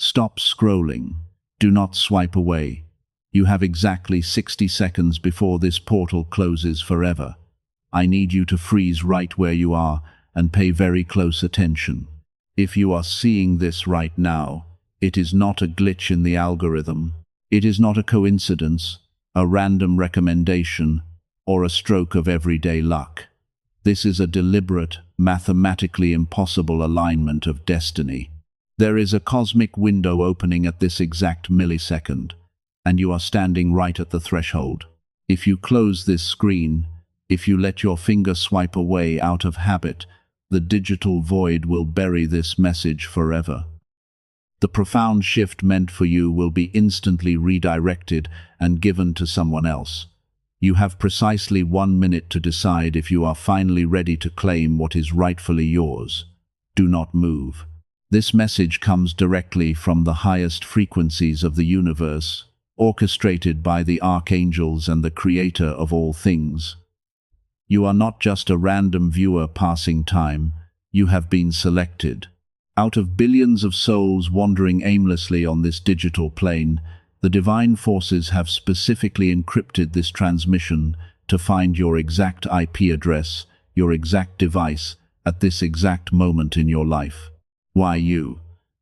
Stop scrolling. Do not swipe away. You have exactly 60 seconds before this portal closes forever. I need you to freeze right where you are and pay very close attention. If you are seeing this right now, it is not a glitch in the algorithm. It is not a coincidence, a random recommendation, or a stroke of everyday luck. This is a deliberate, mathematically impossible alignment of destiny. There is a cosmic window opening at this exact millisecond, and you are standing right at the threshold. If you close this screen, if you let your finger swipe away out of habit, the digital void will bury this message forever. The profound shift meant for you will be instantly redirected and given to someone else. You have precisely 1 minute to decide if you are finally ready to claim what is rightfully yours. Do not move. This message comes directly from the highest frequencies of the universe, orchestrated by the archangels and the creator of all things. You are not just a random viewer passing time. You have been selected. Out of billions of souls wandering aimlessly on this digital plane, the divine forces have specifically encrypted this transmission to find your exact IP address, your exact device, at this exact moment in your life. Why you?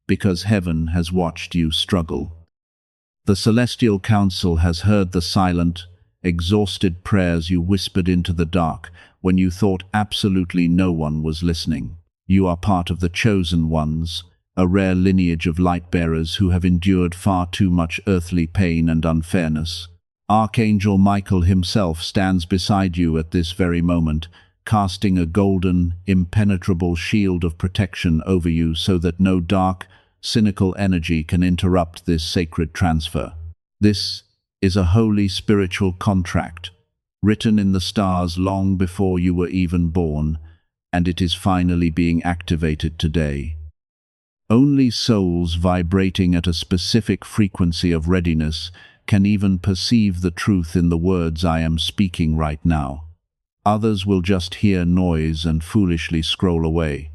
Because heaven has watched you struggle. The celestial council has heard the silent, exhausted prayers you whispered into the dark when you thought absolutely no one was listening. You are part of the chosen ones, a rare lineage of light-bearers who have endured far too much earthly pain and unfairness. Archangel Michael himself stands beside you at this very moment, casting a golden, impenetrable shield of protection over you so that no dark, cynical energy can interrupt this sacred transfer. This is a holy spiritual contract, written in the stars long before you were even born, and it is finally being activated today. Only souls vibrating at a specific frequency of readiness can even perceive the truth in the words I am speaking right now. Others will just hear noise and foolishly scroll away.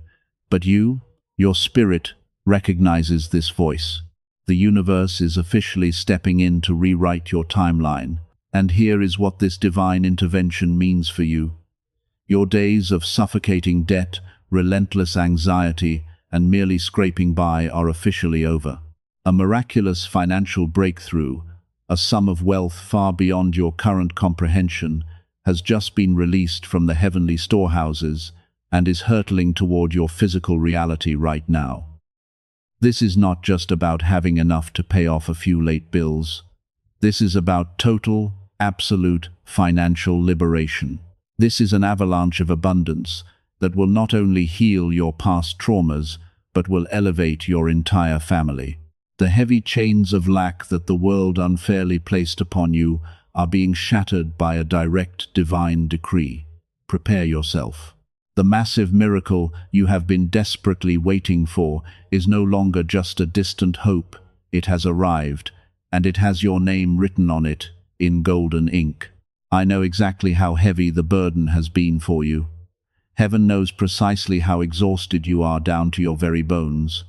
But you, your spirit, recognizes this voice. The universe is officially stepping in to rewrite your timeline. And here is what this divine intervention means for you. Your days of suffocating debt, relentless anxiety, and merely scraping by are officially over. A miraculous financial breakthrough, a sum of wealth far beyond your current comprehension, has just been released from the heavenly storehouses and is hurtling toward your physical reality right now. This is not just about having enough to pay off a few late bills. This is about total, absolute financial liberation. This is an avalanche of abundance that will not only heal your past traumas, but will elevate your entire family. The heavy chains of lack that the world unfairly placed upon you are being shattered by a direct divine decree. Prepare yourself. The massive miracle you have been desperately waiting for is no longer just a distant hope. It has arrived, and it has your name written on it in golden ink. I know exactly how heavy the burden has been for you. Heaven knows precisely how exhausted you are down to your very bones.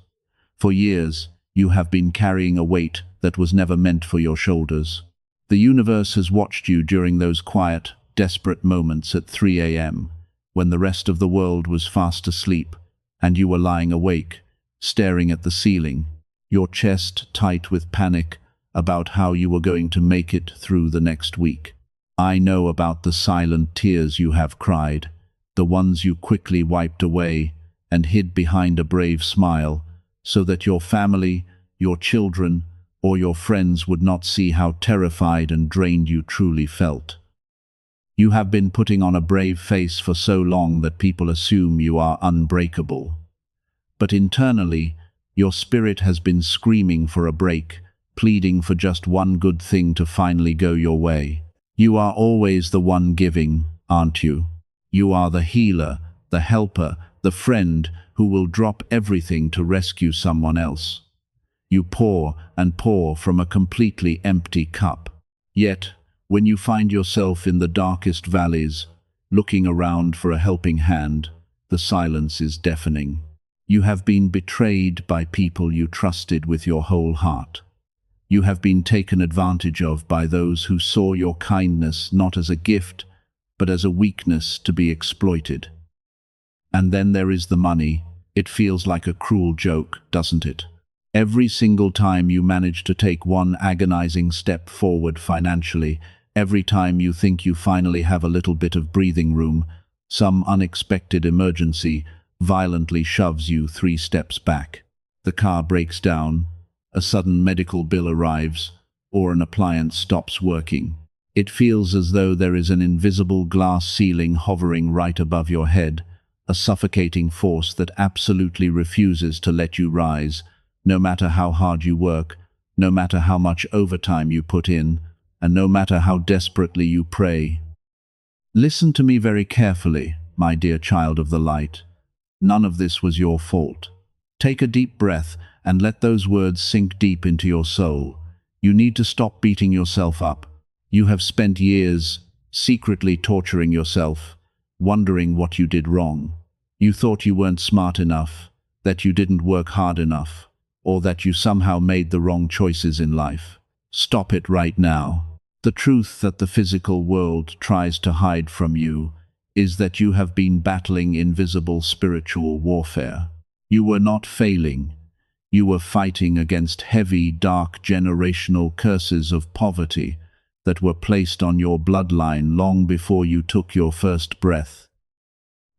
For years, you have been carrying a weight that was never meant for your shoulders. The universe has watched you during those quiet, desperate moments at 3 a.m., when the rest of the world was fast asleep, and you were lying awake, staring at the ceiling, your chest tight with panic about how you were going to make it through the next week. I know about the silent tears you have cried, the ones you quickly wiped away and hid behind a brave smile, so that your family, your children, or your friends would not see how terrified and drained you truly felt. You have been putting on a brave face for so long that people assume you are unbreakable. But internally, your spirit has been screaming for a break, pleading for just one good thing to finally go your way. You are always the one giving, aren't you? You are the healer, the helper, the friend who will drop everything to rescue someone else. You pour and pour from a completely empty cup. Yet, when you find yourself in the darkest valleys, looking around for a helping hand, the silence is deafening. You have been betrayed by people you trusted with your whole heart. You have been taken advantage of by those who saw your kindness not as a gift, but as a weakness to be exploited. And then there is the money. It feels like a cruel joke, doesn't it? Every single time you manage to take one agonizing step forward financially, every time you think you finally have a little bit of breathing room, some unexpected emergency violently shoves you 3 steps back. The car breaks down, a sudden medical bill arrives, or an appliance stops working. It feels as though there is an invisible glass ceiling hovering right above your head, a suffocating force that absolutely refuses to let you rise, no matter how hard you work, no matter how much overtime you put in, and no matter how desperately you pray. Listen to me very carefully, my dear child of the light. None of this was your fault. Take a deep breath and let those words sink deep into your soul. You need to stop beating yourself up. You have spent years secretly torturing yourself, wondering what you did wrong. You thought you weren't smart enough, that you didn't work hard enough, or that you somehow made the wrong choices in life. Stop it right now. The truth that the physical world tries to hide from you is that you have been battling invisible spiritual warfare. You were not failing. You were fighting against heavy, dark generational curses of poverty that were placed on your bloodline long before you took your first breath.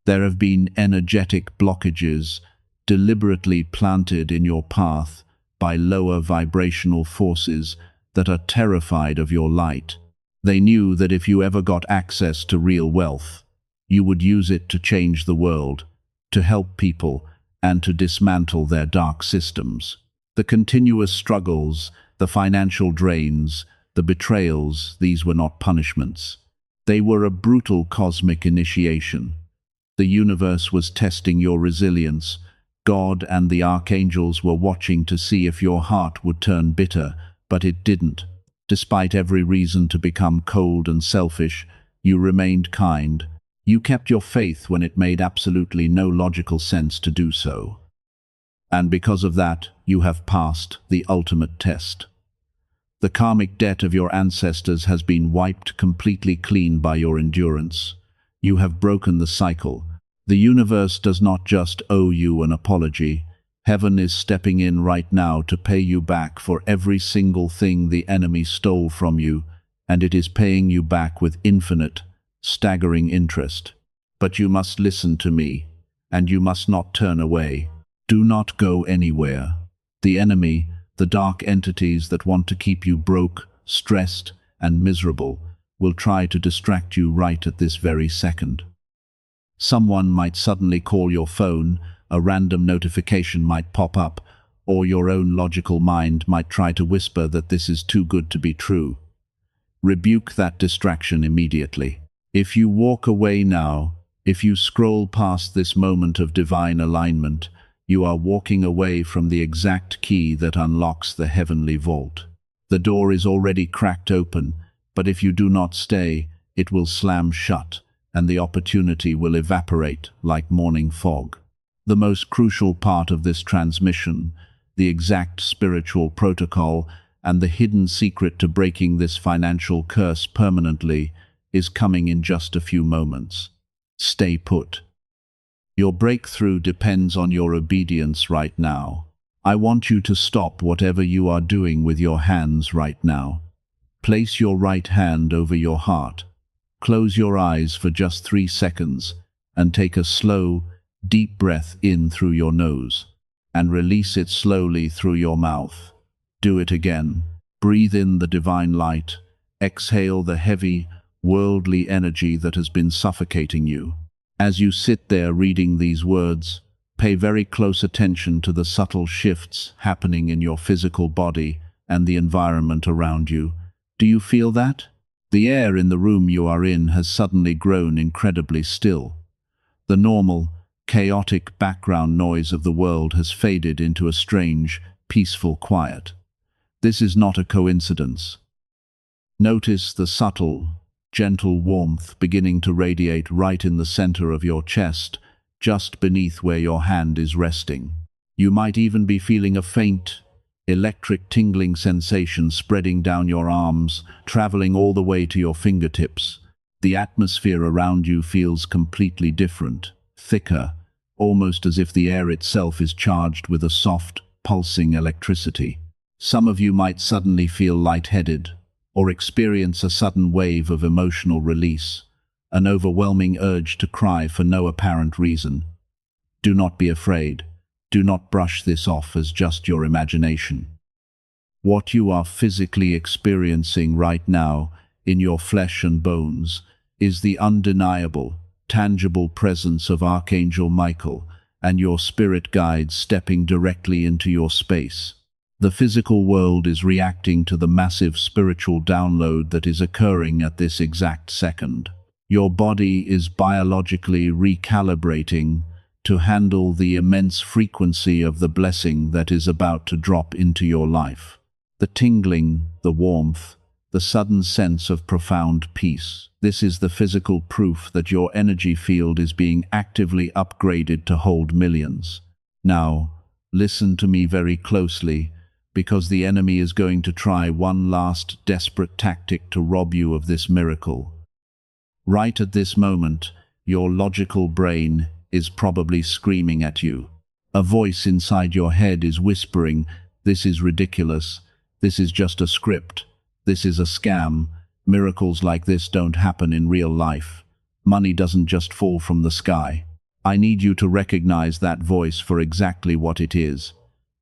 There have been energetic blockages deliberately planted in your path by lower vibrational forces that are terrified of your light. They knew that if you ever got access to real wealth, you would use it to change the world, to help people, and to dismantle their dark systems. The continuous struggles, the financial drains, the betrayals, these were not punishments. They were a brutal cosmic initiation. The universe was testing your resilience. God and the archangels were watching to see if your heart would turn bitter, but it didn't. Despite every reason to become cold and selfish, you remained kind. You kept your faith when it made absolutely no logical sense to do so. And because of that, you have passed the ultimate test. The karmic debt of your ancestors has been wiped completely clean by your endurance. You have broken the cycle. The universe does not just owe you an apology. Heaven is stepping in right now to pay you back for every single thing the enemy stole from you, and it is paying you back with infinite, staggering interest. But you must listen to me, and you must not turn away. Do not go anywhere. The enemy, the dark entities that want to keep you broke, stressed, and miserable, will try to distract you right at this very second. Someone might suddenly call your phone, a random notification might pop up, or your own logical mind might try to whisper that this is too good to be true. Rebuke that distraction immediately. If you walk away now, if you scroll past this moment of divine alignment, you are walking away from the exact key that unlocks the heavenly vault. The door is already cracked open, but if you do not stay, it will slam shut, and the opportunity will evaporate like morning fog. The most crucial part of this transmission, the exact spiritual protocol, and the hidden secret to breaking this financial curse permanently, is coming in just a few moments. Stay put. Your breakthrough depends on your obedience right now. I want you to stop whatever you are doing with your hands right now. Place your right hand over your heart. Close your eyes for just 3 seconds and take a slow, deep breath in through your nose and release it slowly through your mouth. Do it again. Breathe in the divine light. Exhale the heavy, worldly energy that has been suffocating you. As you sit there reading these words, pay very close attention to the subtle shifts happening in your physical body and the environment around you. Do you feel that? The air in the room you are in has suddenly grown incredibly still. The normal, chaotic background noise of the world has faded into a strange, peaceful quiet. This is not a coincidence. Notice the subtle, gentle warmth beginning to radiate right in the center of your chest, just beneath where your hand is resting. You might even be feeling a faint, electric tingling sensation spreading down your arms, traveling all the way to your fingertips. The atmosphere around you feels completely different, thicker, almost as if the air itself is charged with a soft, pulsing electricity. Some of you might suddenly feel lightheaded, or experience a sudden wave of emotional release, an overwhelming urge to cry for no apparent reason. Do not be afraid. Do not brush this off as just your imagination. What you are physically experiencing right now, in your flesh and bones, is the undeniable, tangible presence of Archangel Michael and your spirit guides stepping directly into your space. The physical world is reacting to the massive spiritual download that is occurring at this exact second. Your body is biologically recalibrating to handle the immense frequency of the blessing that is about to drop into your life. The tingling, the warmth, the sudden sense of profound peace. This is the physical proof that your energy field is being actively upgraded to hold millions. Now, listen to me very closely, because the enemy is going to try one last desperate tactic to rob you of this miracle. Right at this moment, your logical brain is probably screaming at you. A voice inside your head is whispering, "This is ridiculous. This is just a script. This is a scam. Miracles like this don't happen in real life. Money doesn't just fall from the sky." I need you to recognize that voice for exactly what it is.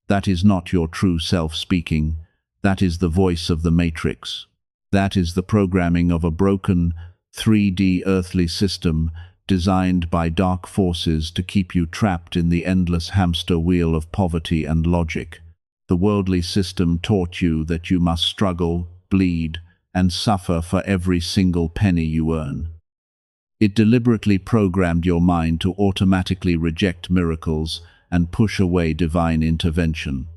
That is not your true self speaking. That is the voice of the Matrix. That is the programming of a broken, 3D earthly system designed by dark forces to keep you trapped in the endless hamster wheel of poverty and logic. The worldly system taught you that you must struggle, bleed, and suffer for every single penny you earn. It deliberately programmed your mind to automatically reject miracles and push away divine intervention.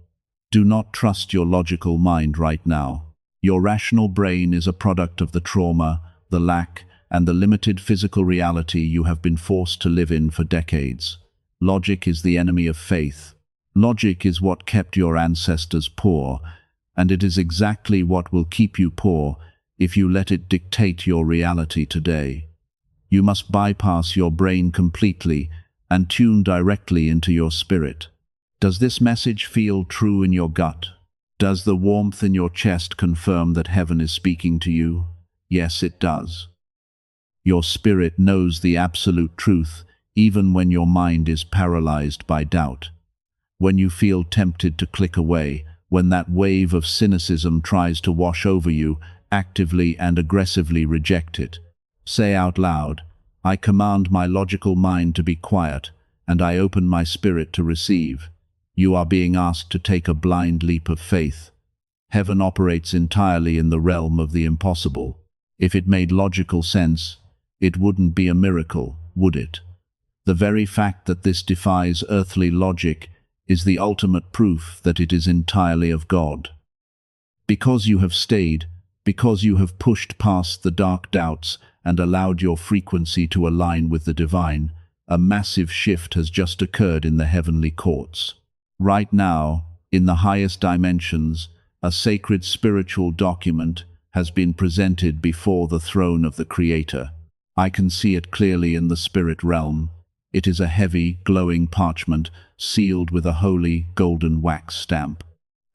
Do not trust your logical mind right now. Your rational brain is a product of the trauma, the lack, and the limited physical reality you have been forced to live in for decades. Logic is the enemy of faith. Logic is what kept your ancestors poor, and it is exactly what will keep you poor if you let it dictate your reality today. You must bypass your brain completely and tune directly into your spirit. Does this message feel true in your gut? Does the warmth in your chest confirm that heaven is speaking to you? Yes, it does. Your spirit knows the absolute truth, even when your mind is paralyzed by doubt. When you feel tempted to click away, when that wave of cynicism tries to wash over you, actively and aggressively reject it. Say out loud, "I command my logical mind to be quiet, and I open my spirit to receive." You are being asked to take a blind leap of faith. Heaven operates entirely in the realm of the impossible. If it made logical sense, it wouldn't be a miracle, would it? The very fact that this defies earthly logic is the ultimate proof that it is entirely of God. Because you have stayed, because you have pushed past the dark doubts and allowed your frequency to align with the divine, a massive shift has just occurred in the heavenly courts. Right now, in the highest dimensions, a sacred spiritual document has been presented before the throne of the Creator. I can see it clearly in the spirit realm. It is a heavy, glowing parchment sealed with a holy, golden wax stamp.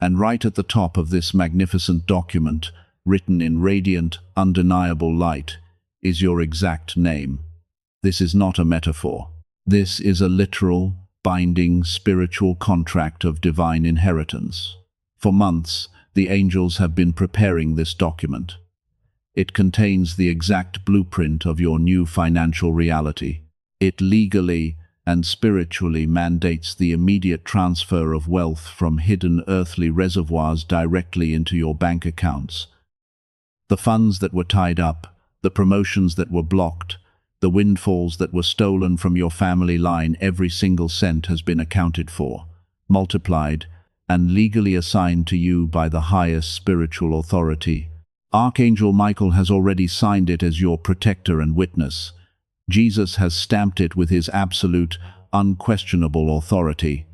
And right at the top of this magnificent document, written in radiant, undeniable light, is your exact name. This is not a metaphor. This is a literal, binding, spiritual contract of divine inheritance. For months, the angels have been preparing this document. It contains the exact blueprint of your new financial reality. It legally and spiritually mandates the immediate transfer of wealth from hidden earthly reservoirs directly into your bank accounts. The funds that were tied up, the promotions that were blocked, the windfalls that were stolen from your family line, every single cent has been accounted for, multiplied, and legally assigned to you by the highest spiritual authority. Archangel Michael has already signed it as your protector and witness. Jesus has stamped it with his absolute, unquestionable authority.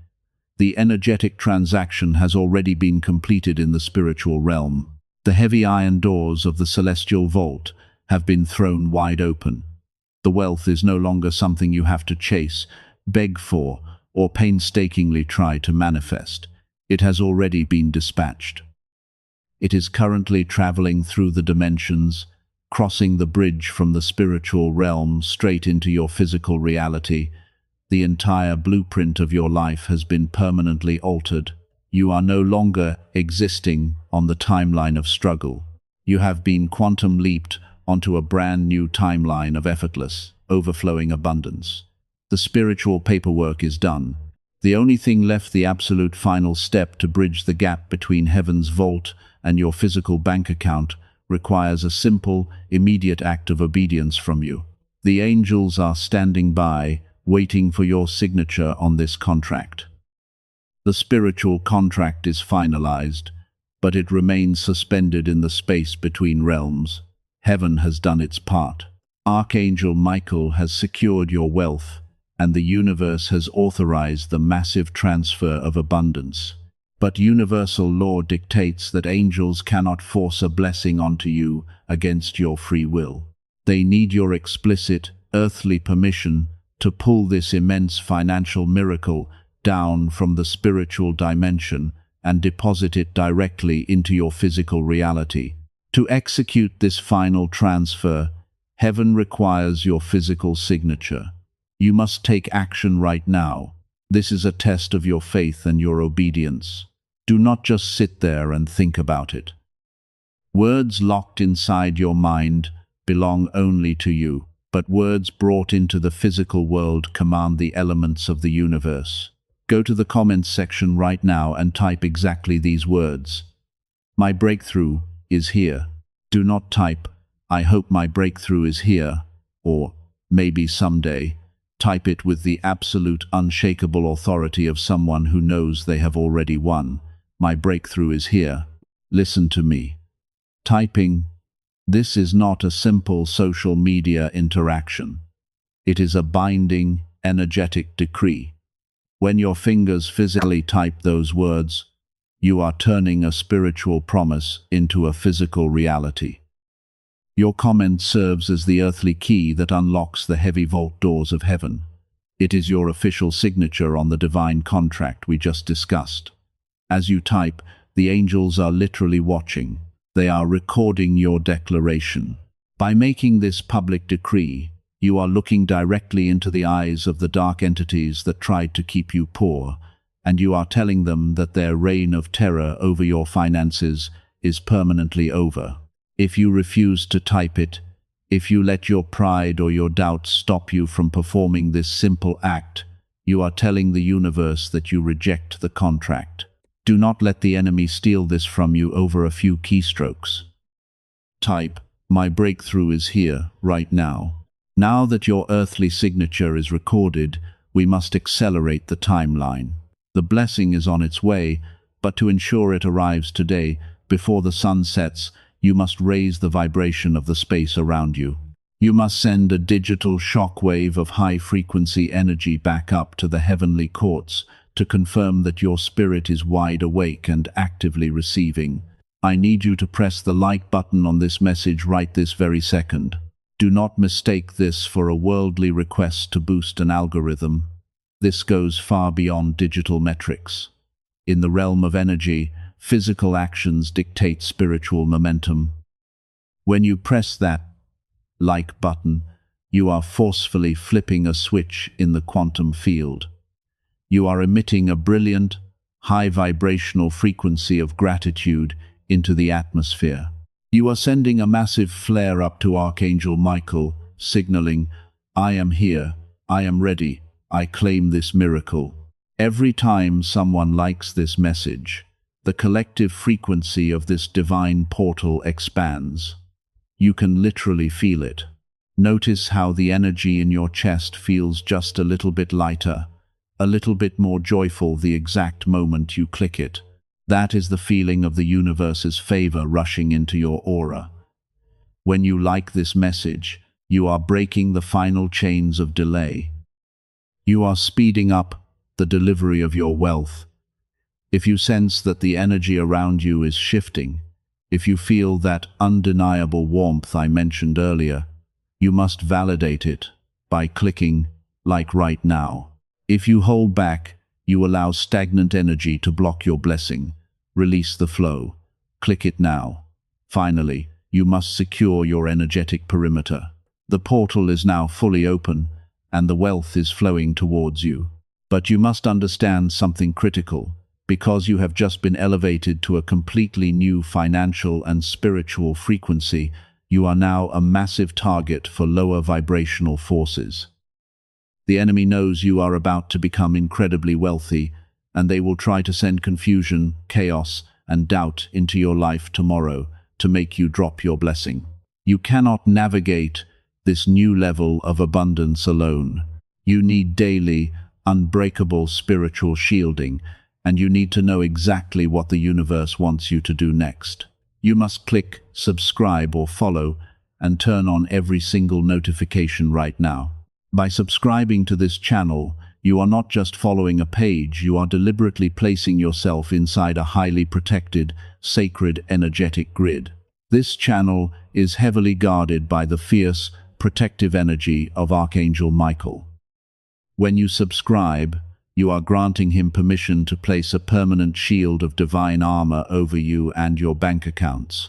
The energetic transaction has already been completed in the spiritual realm. The heavy iron doors of the celestial vault have been thrown wide open. The wealth is no longer something you have to chase, beg for, or painstakingly try to manifest. It has already been dispatched. It is currently traveling through the dimensions, crossing the bridge from the spiritual realm straight into your physical reality. The entire blueprint of your life has been permanently altered. You are no longer existing on the timeline of struggle. You have been quantum leaped onto a brand new timeline of effortless, overflowing abundance. The spiritual paperwork is done. The only thing left, the absolute final step to bridge the gap between heaven's vault and your physical bank account, requires a simple, immediate act of obedience from you. The angels are standing by, waiting for your signature on this contract. The spiritual contract is finalized, but it remains suspended in the space between realms. Heaven has done its part. Archangel Michael has secured your wealth, and the universe has authorized the massive transfer of abundance. But universal law dictates that angels cannot force a blessing onto you against your free will. They need your explicit, earthly permission to pull this immense financial miracle down from the spiritual dimension and deposit it directly into your physical reality. To execute this final transfer, heaven requires your physical signature. You must take action right now. This is a test of your faith and your obedience. Do not just sit there and think about it. Words locked inside your mind belong only to you, but words brought into the physical world command the elements of the universe. Go to the comments section right now and type exactly these words. My breakthrough is here. Do not type, I hope my breakthrough is here, or maybe someday. Type it with the absolute, unshakable authority of someone who knows they have already won. My breakthrough is here. Listen to me. Typing. This is not a simple social media interaction. It is a binding, energetic decree. When your fingers physically type those words, you are turning a spiritual promise into a physical reality. Your comment serves as the earthly key that unlocks the heavy vault doors of heaven. It is your official signature on the divine contract we just discussed. As you type, the angels are literally watching. They are recording your declaration. By making this public decree, you are looking directly into the eyes of the dark entities that tried to keep you poor, and you are telling them that their reign of terror over your finances is permanently over. If you refuse to type it, if you let your pride or your doubts stop you from performing this simple act, you are telling the universe that you reject the contract. Do not let the enemy steal this from you over a few keystrokes. Type, my breakthrough is here, right now. Now that your earthly signature is recorded, we must accelerate the timeline. The blessing is on its way, but to ensure it arrives today, before the sun sets, you must raise the vibration of the space around you. You must send a digital shockwave of high-frequency energy back up to the heavenly courts to confirm that your spirit is wide awake and actively receiving. I need you to press the like button on this message right this very second. Do not mistake this for a worldly request to boost an algorithm. This goes far beyond digital metrics. In the realm of energy, physical actions dictate spiritual momentum. When you press that like button, you are forcefully flipping a switch in the quantum field. You are emitting a brilliant, high vibrational frequency of gratitude into the atmosphere. You are sending a massive flare up to Archangel Michael, signaling, I am here, I am ready, I claim this miracle. Every time someone likes this message, the collective frequency of this divine portal expands. You can literally feel it. Notice how the energy in your chest feels just a little bit lighter, a little bit more joyful the exact moment you click it. That is the feeling of the universe's favor rushing into your aura. When you like this message, you are breaking the final chains of delay. You are speeding up the delivery of your wealth. If you sense that the energy around you is shifting, if you feel that undeniable warmth I mentioned earlier, you must validate it by clicking like right now. If you hold back, you allow stagnant energy to block your blessing. Release the flow. Click it now. Finally, you must secure your energetic perimeter. The portal is now fully open, and the wealth is flowing towards you. But you must understand something critical. Because you have just been elevated to a completely new financial and spiritual frequency, you are now a massive target for lower vibrational forces. The enemy knows you are about to become incredibly wealthy, and they will try to send confusion, chaos, and doubt into your life tomorrow to make you drop your blessing. You cannot navigate this new level of abundance alone. You need daily, unbreakable spiritual shielding, and you need to know exactly what the universe wants you to do next. You must click subscribe or follow and turn on every single notification right now. By subscribing to this channel, you are not just following a page, you are deliberately placing yourself inside a highly protected, sacred, energetic grid. This channel is heavily guarded by the fierce, protective energy of Archangel Michael. When you subscribe, you are granting him permission to place a permanent shield of divine armor over you and your bank accounts.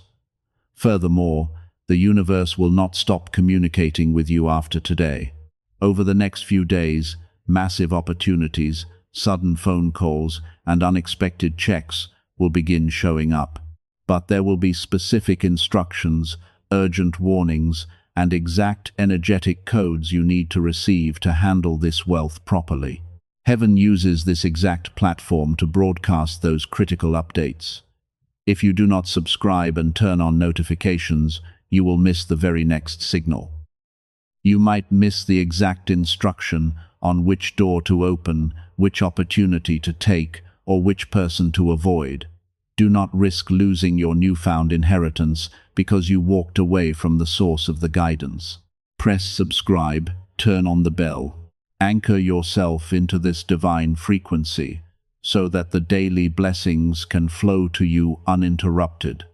Furthermore, the universe will not stop communicating with you after today. Over the next few days, massive opportunities, sudden phone calls, and unexpected checks will begin showing up. But there will be specific instructions, urgent warnings, and exact energetic codes you need to receive to handle this wealth properly. Heaven uses this exact platform to broadcast those critical updates. If you do not subscribe and turn on notifications, you will miss the very next signal. You might miss the exact instruction on which door to open, which opportunity to take, or which person to avoid. Do not risk losing your newfound inheritance because you walked away from the source of the guidance. Press subscribe, turn on the bell. Anchor yourself into this divine frequency so that the daily blessings can flow to you uninterrupted.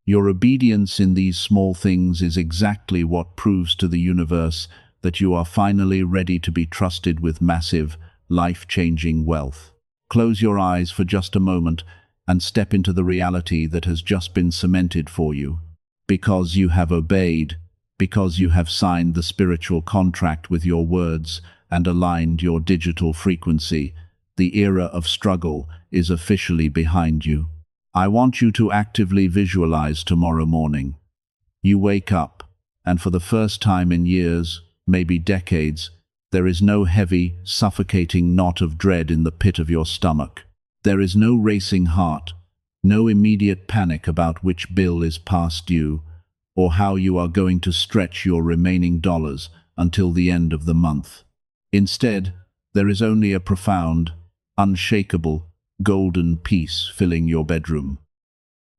Your obedience in these small things is exactly what proves to the universe that you are finally ready to be trusted with massive, life-changing wealth. Close your eyes for just a moment and step into the reality that has just been cemented for you. Because you have obeyed, because you have signed the spiritual contract with your words and aligned your digital frequency, the era of struggle is officially behind you. I want you to actively visualize tomorrow morning. You wake up, and for the first time in years, maybe decades, there is no heavy, suffocating knot of dread in the pit of your stomach. There is no racing heart, no immediate panic about which bill is past due, or how you are going to stretch your remaining dollars until the end of the month. Instead, there is only a profound, unshakable, golden peace filling your bedroom.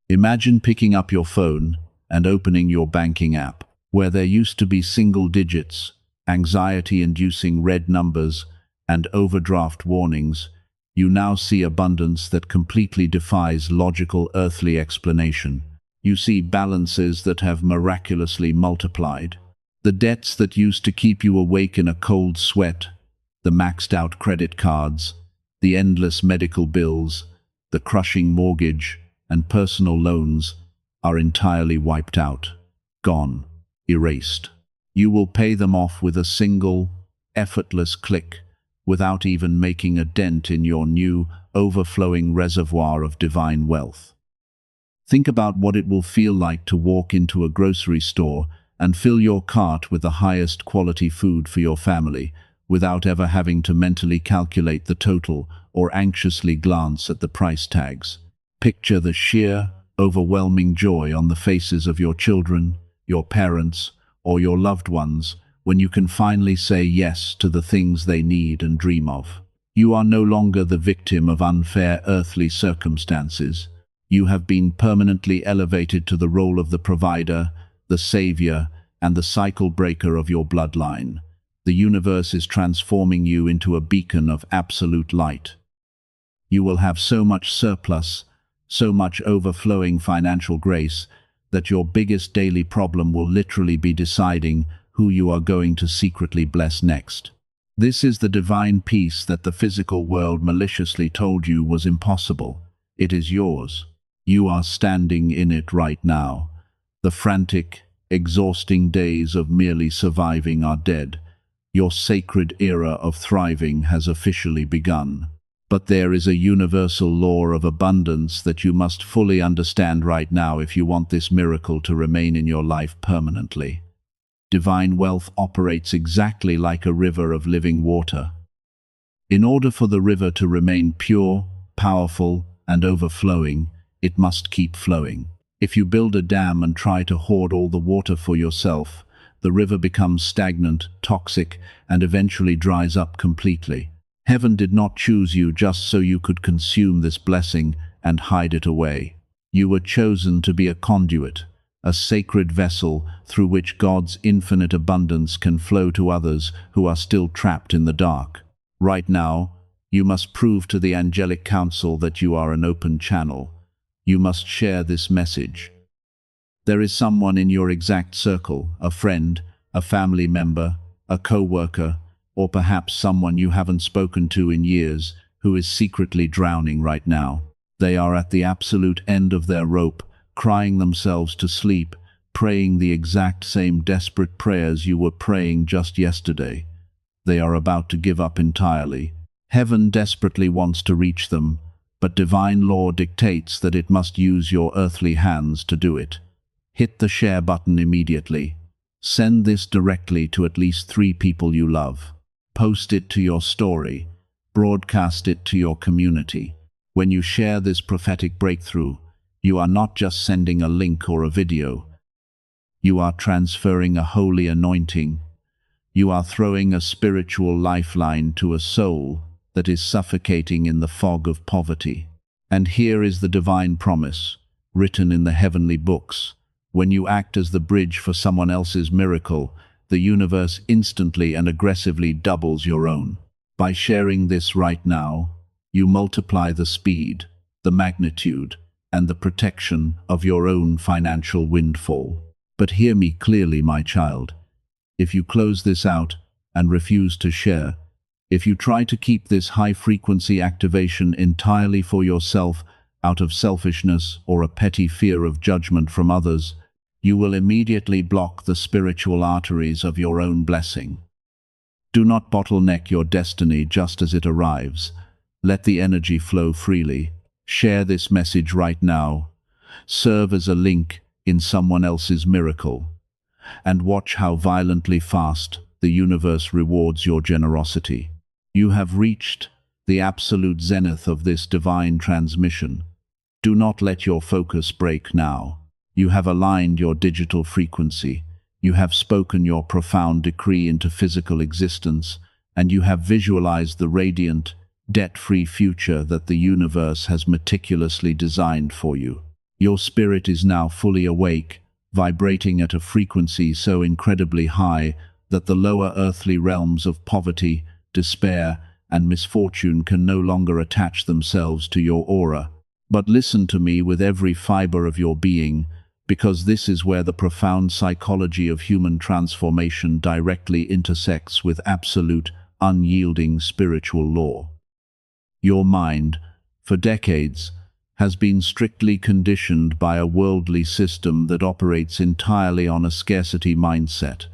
Imagine picking up your phone and opening your banking app. Where there used to be single digits, anxiety-inducing red numbers, and overdraft warnings, you now see abundance that completely defies logical earthly explanation. You see balances that have miraculously multiplied. The debts that used to keep you awake in a cold sweat, the maxed-out credit cards, the endless medical bills, the crushing mortgage, and personal loans are entirely wiped out, gone, erased. You will pay them off with a single, effortless click, without even making a dent in your new, overflowing reservoir of divine wealth. Think about what it will feel like to walk into a grocery store and fill your cart with the highest quality food for your family, without ever having to mentally calculate the total or anxiously glance at the price tags. Picture the sheer, overwhelming joy on the faces of your children, your parents, or your loved ones when you can finally say yes to the things they need and dream of. You are no longer the victim of unfair earthly circumstances. You have been permanently elevated to the role of the provider, the savior, and the cycle breaker of your bloodline. The universe is transforming you into a beacon of absolute light. You will have so much surplus, so much overflowing financial grace, that your biggest daily problem will literally be deciding who you are going to secretly bless next. This is the divine peace that the physical world maliciously told you was impossible. It is yours. You are standing in it right now. The frantic, exhausting days of merely surviving are dead. Your sacred era of thriving has officially begun. But there is a universal law of abundance that you must fully understand right now if you want this miracle to remain in your life permanently. Divine wealth operates exactly like a river of living water. In order for the river to remain pure, powerful, and overflowing, it must keep flowing. If you build a dam and try to hoard all the water for yourself, the river becomes stagnant, toxic, and eventually dries up completely. Heaven did not choose you just so you could consume this blessing and hide it away. You were chosen to be a conduit, a sacred vessel through which God's infinite abundance can flow to others who are still trapped in the dark. Right now, you must prove to the angelic council that you are an open channel. You must share this message. There is someone in your exact circle, a friend, a family member, a co-worker, or perhaps someone you haven't spoken to in years, who is secretly drowning right now. They are at the absolute end of their rope, crying themselves to sleep, praying the exact same desperate prayers you were praying just yesterday. They are about to give up entirely. Heaven desperately wants to reach them, but divine law dictates that it must use your earthly hands to do it. Hit the share button immediately. Send this directly to at least 3 people you love. Post it to your story. Broadcast it to your community. When you share this prophetic breakthrough, you are not just sending a link or a video. You are transferring a holy anointing. You are throwing a spiritual lifeline to a soul that is suffocating in the fog of poverty. And here is the divine promise, written in the heavenly books. When you act as the bridge for someone else's miracle, the universe instantly and aggressively doubles your own. By sharing this right now, you multiply the speed, the magnitude, and the protection of your own financial windfall. But hear me clearly, my child. If you close this out and refuse to share, if you try to keep this high-frequency activation entirely for yourself out of selfishness or a petty fear of judgment from others, you will immediately block the spiritual arteries of your own blessing. Do not bottleneck your destiny just as it arrives. Let the energy flow freely. Share this message right now. Serve as a link in someone else's miracle. And watch how violently fast the universe rewards your generosity. You have reached the absolute zenith of this divine transmission. Do not let your focus break now. You have aligned your digital frequency. You have spoken your profound decree into physical existence, and you have visualized the radiant, debt-free future that the universe has meticulously designed for you. Your spirit is now fully awake, vibrating at a frequency so incredibly high that the lower earthly realms of poverty, despair, and misfortune can no longer attach themselves to your aura. But listen to me with every fiber of your being, because this is where the profound psychology of human transformation directly intersects with absolute, unyielding spiritual law. Your mind, for decades, has been strictly conditioned by a worldly system that operates entirely on a scarcity mindset,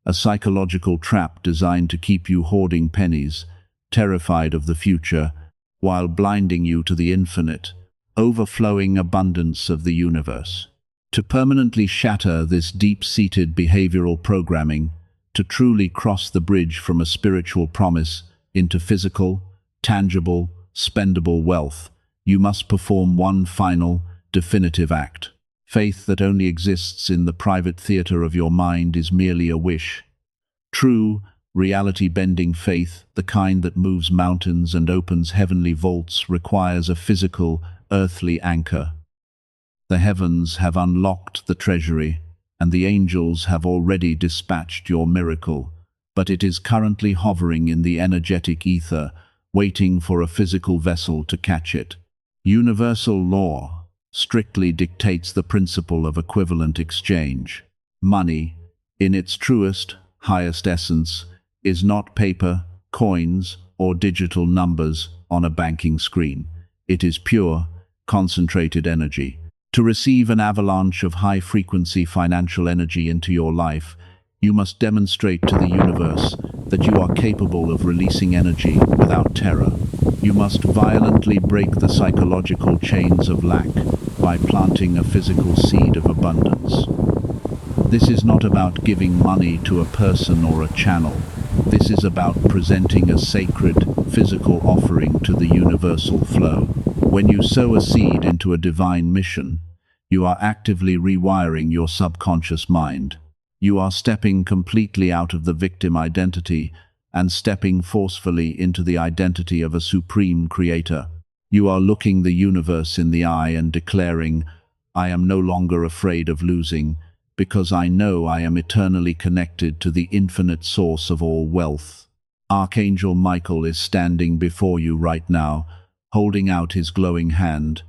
a psychological trap designed to keep you hoarding pennies, terrified of the future, while blinding you to the infinite, overflowing abundance of the universe. To permanently shatter this deep-seated behavioral programming, to truly cross the bridge from a spiritual promise into physical, tangible, spendable wealth, you must perform one final, definitive act. Faith that only exists in the private theater of your mind is merely a wish. True, reality-bending faith, the kind that moves mountains and opens heavenly vaults, requires a physical, earthly anchor. The heavens have unlocked the treasury, and the angels have already dispatched your miracle. but it is currently hovering in the energetic ether, waiting for a physical vessel to catch it. Universal law strictly dictates the principle of equivalent exchange. Money, in its truest, highest essence, is not paper, coins, or digital numbers on a banking screen. It is pure, concentrated energy. To receive an avalanche of high-frequency financial energy into your life, you must demonstrate to the universe that you are capable of releasing energy without terror. You must violently break the psychological chains of lack by planting a physical seed of abundance. This is not about giving money to a person or a channel. This is about presenting a sacred, physical offering to the universal flow. When you sow a seed into a divine mission, you are actively rewiring your subconscious mind. You are stepping completely out of the victim identity and stepping forcefully into the identity of a supreme creator. You are looking the universe in the eye and declaring, "I am no longer afraid of losing, because I know I am eternally connected to the infinite source of all wealth." Archangel Michael is standing before you right now, holding out his glowing hand.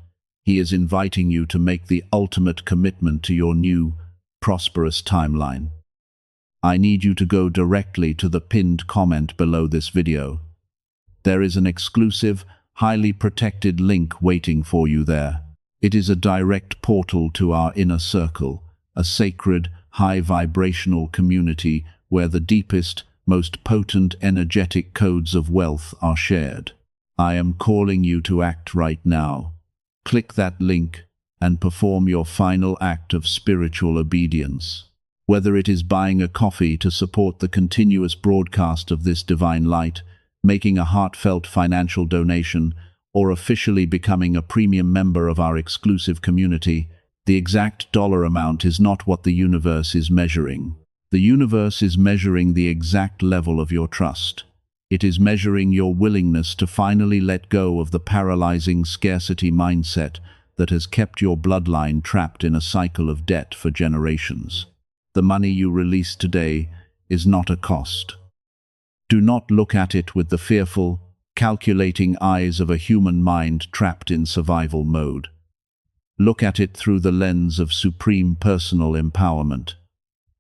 He is inviting you to make the ultimate commitment to your new, prosperous timeline. I need you to go directly to the pinned comment below this video. There is an exclusive, highly protected link waiting for you there. It is a direct portal to our inner circle, a sacred, high-vibrational community where the deepest, most potent energetic codes of wealth are shared. I am calling you to act right now. Click that link and perform your final act of spiritual obedience. Whether it is buying a coffee to support the continuous broadcast of this divine light, making a heartfelt financial donation, or officially becoming a premium member of our exclusive community, the exact dollar amount is not what the universe is measuring. The universe is measuring the exact level of your trust. It is measuring your willingness to finally let go of the paralyzing scarcity mindset that has kept your bloodline trapped in a cycle of debt for generations. The money you release today is not a cost. Do not look at it with the fearful, calculating eyes of a human mind trapped in survival mode. Look at it through the lens of supreme personal empowerment.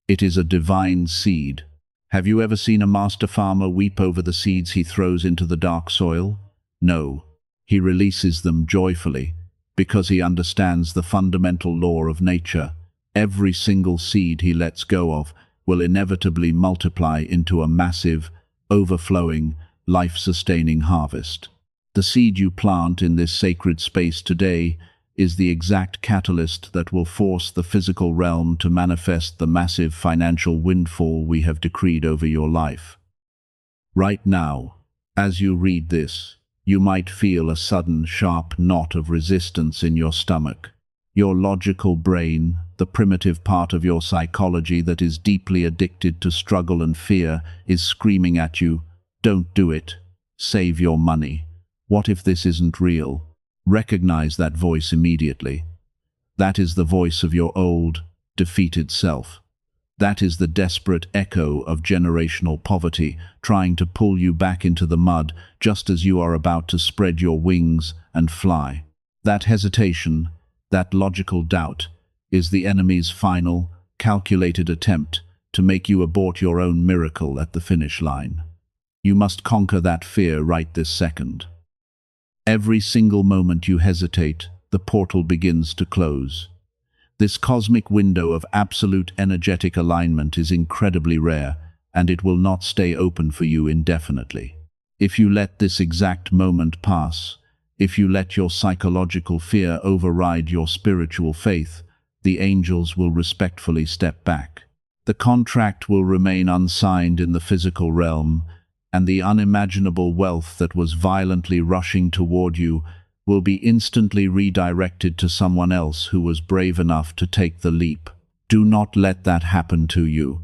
It is a divine seed. Have you ever seen a master farmer weep over the seeds he throws into the dark soil? No, he releases them joyfully, because he understands the fundamental law of nature. Every single seed he lets go of will inevitably multiply into a massive, overflowing, life-sustaining harvest. The seed you plant in this sacred space today is the exact catalyst that will force the physical realm to manifest the massive financial windfall we have decreed over your life. Right now, as you read this, you might feel a sudden, sharp knot of resistance in your stomach. Your logical brain, the primitive part of your psychology that is deeply addicted to struggle and fear, is screaming at you, "Don't do it. Save your money. What if this isn't real?" Recognize that voice immediately. That is the voice of your old, defeated self. That is the desperate echo of generational poverty, trying to pull you back into the mud just as you are about to spread your wings and fly. That hesitation, that logical doubt, is the enemy's final, calculated attempt to make you abort your own miracle at the finish line. You must conquer that fear right this second. Every single moment you hesitate, the portal begins to close. This cosmic window of absolute energetic alignment is incredibly rare, and it will not stay open for you indefinitely. If you let this exact moment pass, if you let your psychological fear override your spiritual faith, the angels will respectfully step back. The contract will remain unsigned in the physical realm, and the unimaginable wealth that was violently rushing toward you will be instantly redirected to someone else who was brave enough to take the leap. Do not let that happen to you.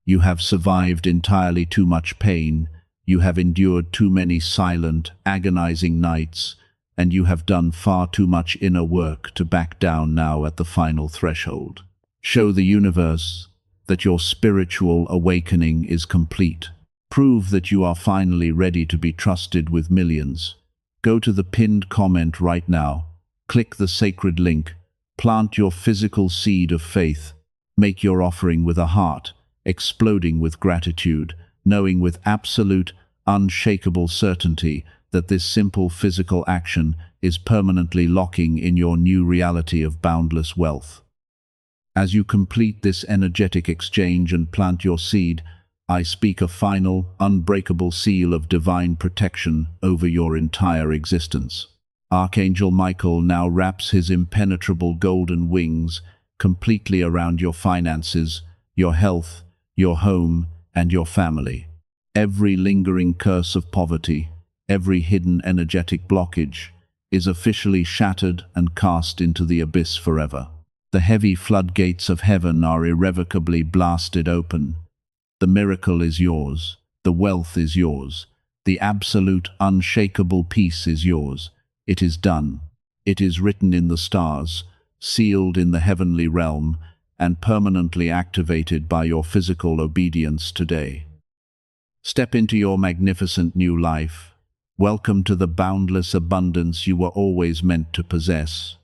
You have survived entirely too much pain, you have endured too many silent, agonizing nights, and you have done far too much inner work to back down now at the final threshold. Show the universe that your spiritual awakening is complete. Prove that you are finally ready to be trusted with millions. Go to the pinned comment right now, click the sacred link, plant your physical seed of faith, make your offering with a heart, exploding with gratitude, knowing with absolute, unshakable certainty that this simple physical action is permanently locking in your new reality of boundless wealth. As you complete this energetic exchange and plant your seed, I speak a final, unbreakable seal of divine protection over your entire existence. Archangel Michael now wraps his impenetrable golden wings completely around your finances, your health, your home, and your family. Every lingering curse of poverty, every hidden energetic blockage, is officially shattered and cast into the abyss forever. The heavy floodgates of heaven are irrevocably blasted open. The miracle is yours, the wealth is yours, the absolute, unshakable peace is yours. It is done. It is written in the stars, sealed in the heavenly realm, and permanently activated by your physical obedience today. Step into your magnificent new life. Welcome to the boundless abundance you were always meant to possess.